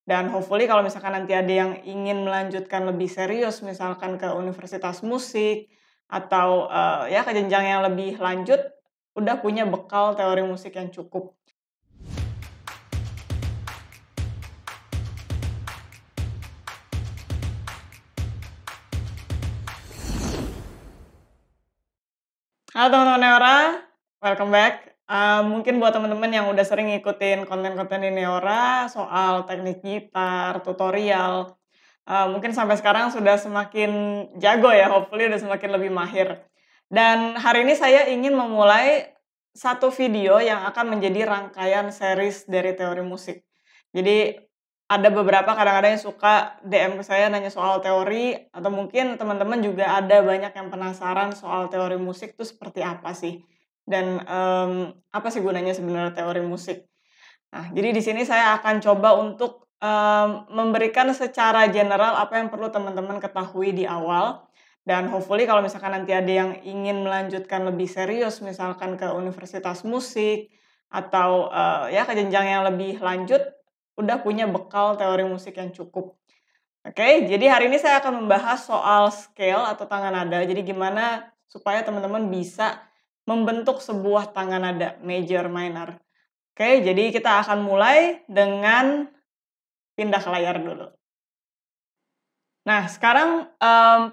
Dan hopefully kalau misalkan nanti ada yang ingin melanjutkan lebih serius, misalkan ke universitas musik atau ya ke jenjang yang lebih lanjut, udah punya bekal teori musik yang cukup. Halo teman-teman Neora, welcome back. Mungkin buat teman-teman yang udah sering ngikutin konten-konten di Neora soal teknik gitar, tutorial, mungkin sampai sekarang sudah semakin jago ya, hopefully udah semakin lebih mahir. Dan hari ini saya ingin memulai satu video yang akan menjadi rangkaian series dari teori musik. Jadi ada beberapa kadang-kadang yang suka DM ke saya nanya soal teori, atau mungkin teman-teman juga ada banyak yang penasaran soal teori musik itu seperti apa sih, dan apa sih gunanya sebenarnya teori musik. Nah, jadi di sini saya akan coba untuk memberikan secara general apa yang perlu teman-teman ketahui di awal, dan hopefully kalau misalkan nanti ada yang ingin melanjutkan lebih serius, misalkan ke universitas musik atau ya ke jenjang yang lebih lanjut, udah punya bekal teori musik yang cukup. Oke, jadi hari ini saya akan membahas soal scale atau tangga nada. Jadi gimana supaya teman-teman bisa membentuk sebuah tangga nada, major, minor. Oke, jadi kita akan mulai dengan pindah ke layar dulu. Nah, sekarang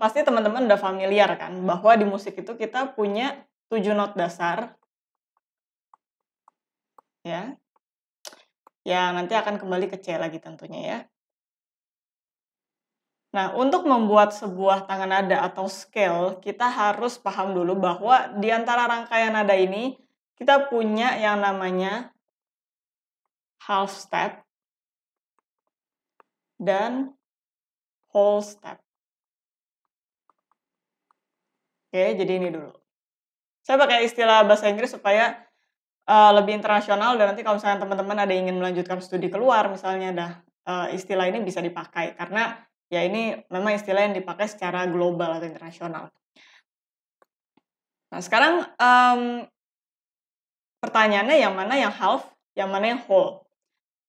pasti teman-teman udah familiar kan, bahwa di musik itu kita punya 7 not dasar, ya, yang nanti akan kembali ke C lagi tentunya ya. Nah, untuk membuat sebuah tangga nada atau scale, kita harus paham dulu bahwa di antara rangkaian nada ini, kita punya yang namanya half step dan whole step. Oke, jadi ini dulu. Saya pakai istilah bahasa Inggris supaya lebih internasional, dan nanti kalau misalnya teman-teman ada yang ingin melanjutkan studi keluar misalnya, istilah ini bisa dipakai karena ya ini memang istilah yang dipakai secara global atau internasional. Nah, sekarang pertanyaannya yang mana yang half, yang mana yang whole.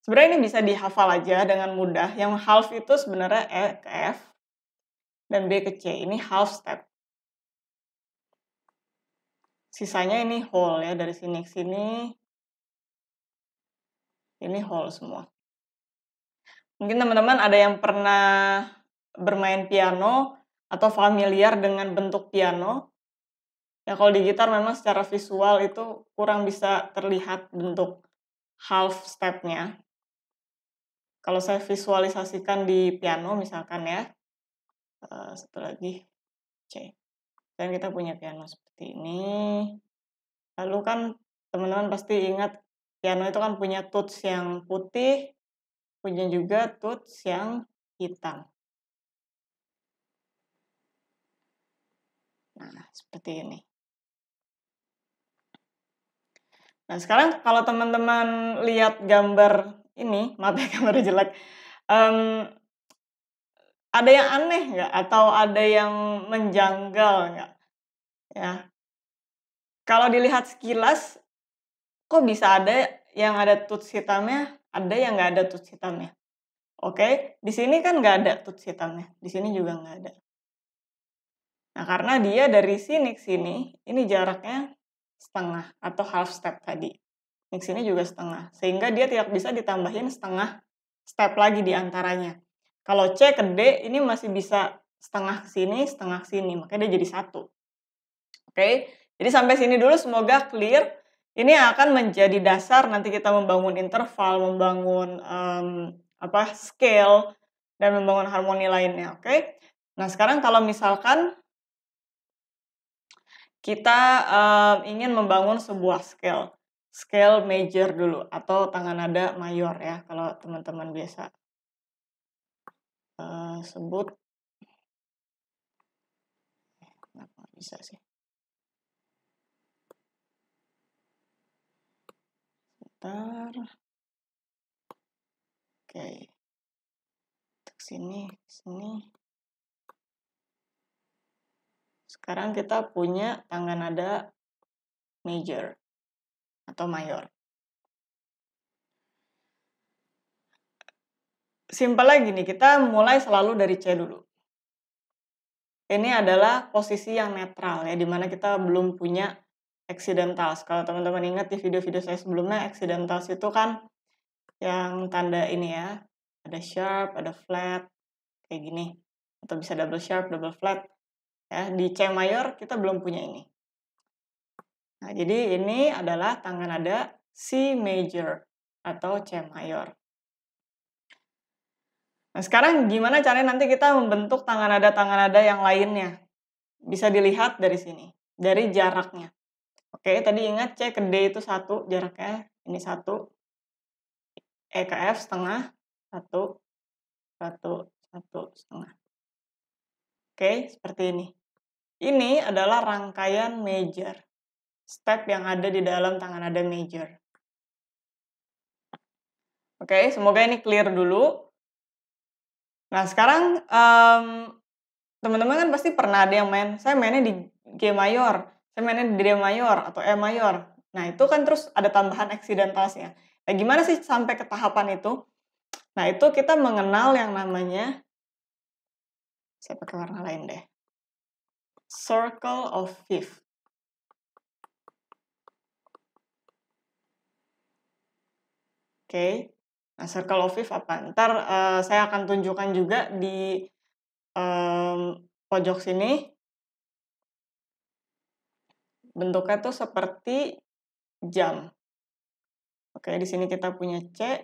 Sebenarnya ini bisa dihafal aja dengan mudah. Yang half itu sebenarnya E ke F dan B ke C. Ini half step. Sisanya ini whole ya, dari sini ke sini. Ini whole semua. Mungkin teman-teman ada yang pernah bermain piano atau familiar dengan bentuk piano. Ya kalau di gitar memang secara visual itu kurang bisa terlihat bentuk half step-nya. Kalau saya visualisasikan di piano misalkan ya, satu lagi C. Dan kita punya piano seperti ini. Lalu kan teman-teman pasti ingat piano itu kan punya tuts yang putih, punya juga tuts yang hitam. Nah, seperti ini. Nah, sekarang kalau teman-teman lihat gambar ini, maaf ya gambarnya jelek, ada yang aneh nggak? Atau ada yang menjanggal nggak? Ya, kalau dilihat sekilas, kok bisa ada yang ada tuts hitamnya, ada yang nggak ada tuts hitamnya? Oke, di sini kan nggak ada tuts hitamnya, di sini juga nggak ada. Nah, karena dia dari sini ke sini, ini jaraknya setengah atau half step tadi. Ini ke sini juga setengah, sehingga dia tidak bisa ditambahin setengah step lagi di antaranya. Kalau C ke D, ini masih bisa setengah ke sini, setengah ke sini, makanya dia jadi satu. Oke, jadi sampai sini dulu semoga clear. Ini akan menjadi dasar nanti kita membangun interval, membangun scale, dan membangun harmoni lainnya. Oke. Nah, sekarang kalau misalkan kita ingin membangun sebuah scale major dulu atau tangga nada mayor ya, kalau teman-teman biasa sebut. Kenapa nggak bisa sih? Bentar. Oke. Untuk sini. Sekarang kita punya tangga nada major atau mayor. simpelnya gini, kita mulai selalu dari C dulu. Ini adalah posisi yang netral ya, di mana kita belum punya accidentals. Kalau teman-teman ingat di video-video saya sebelumnya, accidentals itu kan yang tanda ini ya, ada sharp, ada flat, kayak gini. Atau bisa double sharp, double flat. Ya, di C mayor kita belum punya ini. Nah, jadi ini adalah tangan nada C major atau C mayor. Nah, sekarang gimana caranya nanti kita membentuk tangan nada yang lainnya? Bisa dilihat dari sini, dari jaraknya. Oke, tadi ingat C ke D itu 1 jaraknya, ini 1. E ke F setengah, 1, 1, 1 setengah. Oke, seperti ini. Ini adalah rangkaian major. Step yang ada di dalam tangan nada major. Oke, semoga ini clear dulu. Nah, sekarang teman-teman kan pasti pernah ada yang main, saya mainnya di G mayor, saya mainnya di D mayor atau E mayor. Nah, itu kan terus ada tambahan accidentalsnya. Nah, gimana sih sampai ke tahapan itu? Nah, itu kita mengenal yang namanya, saya pakai warna lain deh, circle of fifth. Oke, nah circle of fifth apa? Ntar saya akan tunjukkan juga di pojok sini. Bentuknya tuh seperti jam. Oke, di sini kita punya C,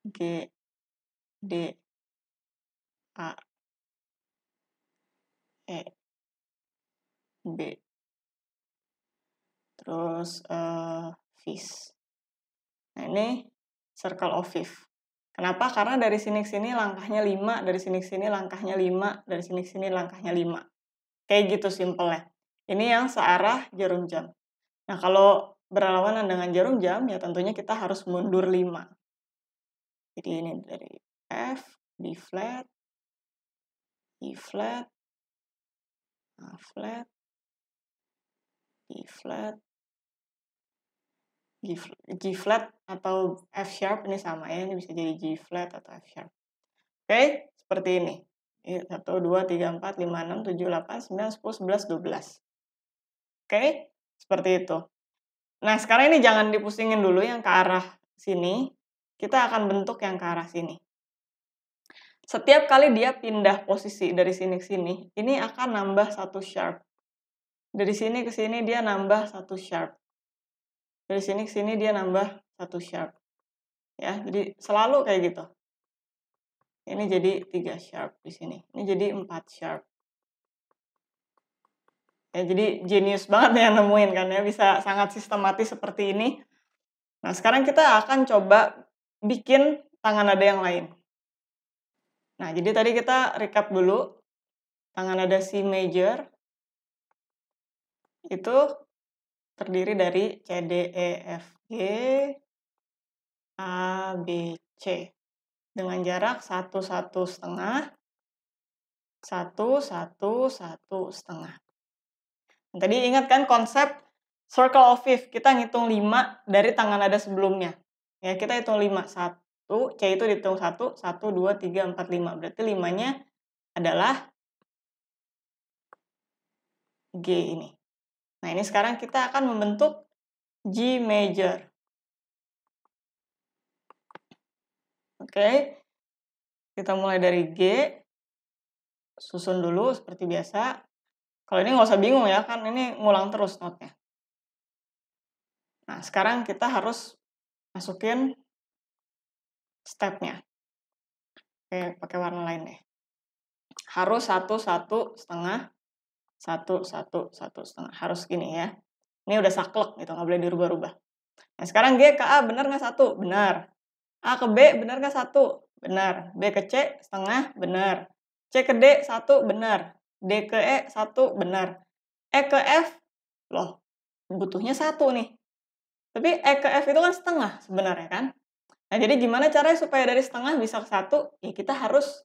G, D, A, E, B, terus fifth. Nah, ini circle of fifth. Kenapa? Karena dari sini ke sini langkahnya 5, dari sini ke sini langkahnya 5, dari sini ke sini langkahnya 5. Kayak gitu simpelnya. Ini yang searah jarum jam. Nah, kalau berlawanan dengan jarum jam, ya tentunya kita harus mundur 5. Jadi ini dari F, B flat, E flat, A flat, E flat, G flat atau F sharp, ini sama ya, ini bisa jadi G flat atau F sharp. Oke, seperti ini. 1, 2, 3, 4, 5, 6, 7, 8, 9, 10, 11, 12. Oke, seperti itu. Nah, sekarang ini jangan dipusingin dulu yang ke arah sini. Kita akan bentuk yang ke arah sini. Setiap kali dia pindah posisi dari sini ke sini, ini akan nambah 1 sharp. Dari sini ke sini dia nambah 1 sharp. Dari sini ke sini dia nambah 1 sharp. Ya, jadi selalu kayak gitu. Ini jadi 3 sharp di sini. Ini jadi 4 sharp. Ya, jadi jenius banget ya nemuin kan ya, bisa sangat sistematis seperti ini. Nah, sekarang kita akan coba bikin tangan nada yang lain. Nah, jadi tadi kita recap dulu. Tangan nada C major itu terdiri dari C, D, E, F, G, A, B, C. Dengan jarak 1, 1 setengah, 1, 1, 1 setengah. Tadi ingat kan konsep circle of fifth, kita ngitung 5 dari tangan nada sebelumnya. Ya, kita hitung 5. 1, C itu dihitung 1, 1, 2, 3, 4, 5. Berarti 5-nya adalah G ini. Nah, ini sekarang kita akan membentuk G major. Oke, kita mulai dari G, susun dulu seperti biasa. Kalau ini nggak usah bingung ya, kan ini ngulang terus notnya. Nah, sekarang kita harus masukin stepnya. Oke, pakai warna lain deh. Harus 1, 1 setengah, 1, 1, 1 setengah. Harus gini ya. Ini udah saklek gitu, nggak boleh dirubah-rubah. Nah, sekarang G ke A benar nggak 1? Benar. A ke B benar nggak 1? Benar. B ke C setengah? Benar. C ke D 1? Benar. D ke E 1? Benar. E ke F? Loh, butuhnya 1 nih. Tapi E ke F itu kan setengah sebenarnya kan? Nah, jadi gimana caranya supaya dari setengah bisa ke 1? Ya kita harus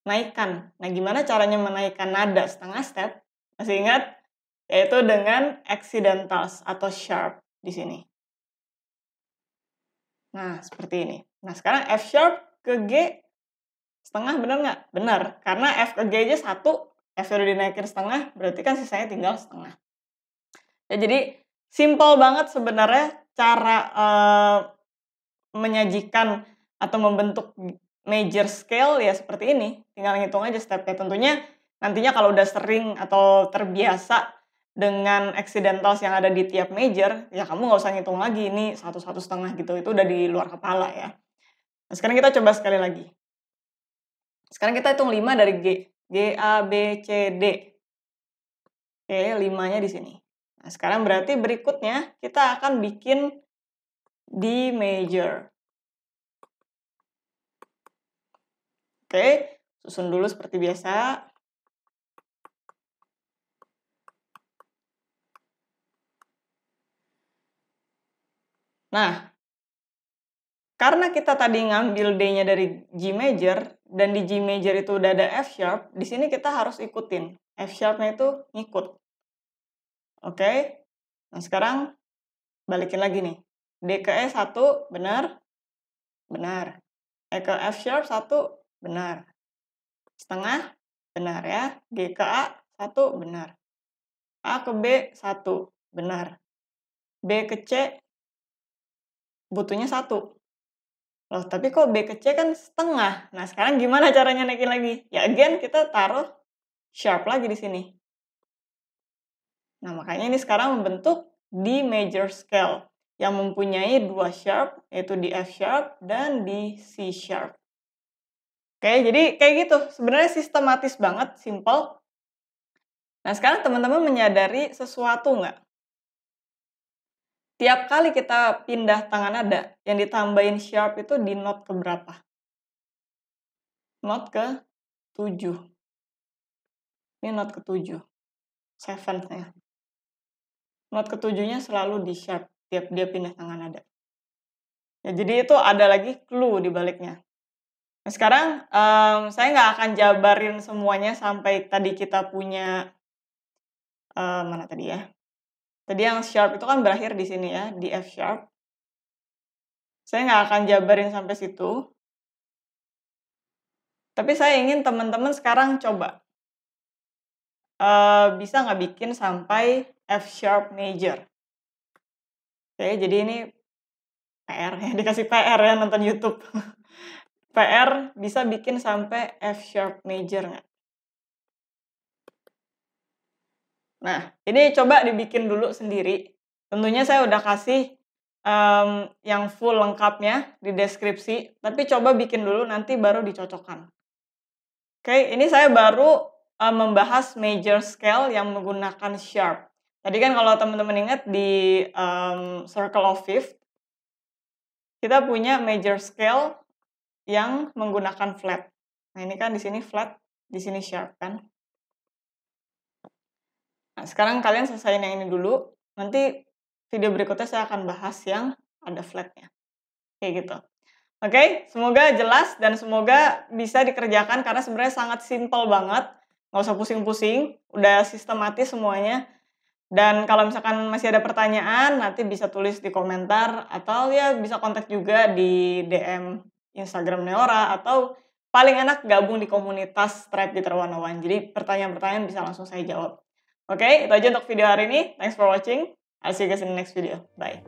naikkan. Nah, gimana caranya menaikkan nada setengah step? Masih ingat? Yaitu dengan accidentals atau sharp di sini. Nah, seperti ini. Nah, sekarang F sharp ke G setengah, bener nggak? Bener, karena F ke G aja 1, F udah dinaikin setengah, berarti kan sisanya tinggal setengah. Ya, jadi simple banget sebenarnya cara menyajikan atau membentuk major scale ya seperti ini. Tinggal ngitung aja stepnya. Tentunya nantinya kalau udah sering atau terbiasa dengan accidentals yang ada di tiap major, ya kamu nggak usah ngitung lagi ini 1,5 gitu. Itu udah di luar kepala ya. Nah, sekarang kita coba sekali lagi. Sekarang kita hitung 5 dari G. G, A, B, C, D. Oke, 5-nya di sini. Nah, sekarang berarti berikutnya kita akan bikin D major. Oke, susun dulu seperti biasa. Nah, karena kita tadi ngambil D-nya dari G major, dan di G major itu udah ada F sharp, di sini kita harus ikutin. F sharp-nya itu ngikut. Oke? Nah, sekarang balikin lagi nih. D ke E 1, benar? Benar. E ke F sharp 1, benar. Setengah, benar ya. G ke A 1, benar. A ke B 1, benar. B ke C butuhnya 1. Loh, tapi kok B ke C kan setengah? Nah, sekarang gimana caranya naikin lagi? Ya, again, kita taruh sharp lagi di sini. Nah, makanya ini sekarang membentuk D major scale yang mempunyai 2 sharp, yaitu di F sharp dan di C sharp. Oke, jadi kayak gitu. Sebenarnya sistematis banget, simple. Nah, sekarang teman-teman menyadari sesuatu nggak? Tiap kali kita pindah tangan nada, yang ditambahin sharp itu di note keberapa? Note ke 7. Ini note ke-7. 7-nya. Note ke-7-nya selalu di sharp tiap dia pindah tangan nada. Ya, jadi itu ada lagi clue di baliknya. Nah, sekarang saya nggak akan jabarin semuanya sampai tadi kita punya mana tadi ya? Tadi yang sharp itu kan berakhir di sini ya, di F sharp. Saya nggak akan jabarin sampai situ. Tapi saya ingin teman-teman sekarang coba bisa nggak bikin sampai F sharp major. Oke, jadi ini PR ya, dikasih PR ya nonton YouTube. PR bisa bikin sampai F sharp major nggak? Nah, ini coba dibikin dulu sendiri. Tentunya saya udah kasih yang full lengkapnya di deskripsi, tapi coba bikin dulu nanti baru dicocokkan. Oke, ini saya baru membahas major scale yang menggunakan sharp. Tadi kan kalau teman-teman ingat di Circle of Fifth, kita punya major scale yang menggunakan flat. Nah, ini kan di sini flat, di sini sharp kan. Nah, sekarang kalian selesaiin yang ini dulu. Nanti video berikutnya saya akan bahas yang ada flatnya. Kayak gitu. Oke, semoga jelas dan semoga bisa dikerjakan karena sebenarnya sangat simple banget. Nggak usah pusing-pusing, udah sistematis semuanya. Dan kalau misalkan masih ada pertanyaan, nanti bisa tulis di komentar atau ya bisa kontak juga di DM Instagram Neora atau paling enak gabung di komunitas Tribe Guitar 101. Jadi pertanyaan-pertanyaan bisa langsung saya jawab. Oke, itu aja untuk video hari ini. Thanks for watching. I'll see you guys in the next video. Bye.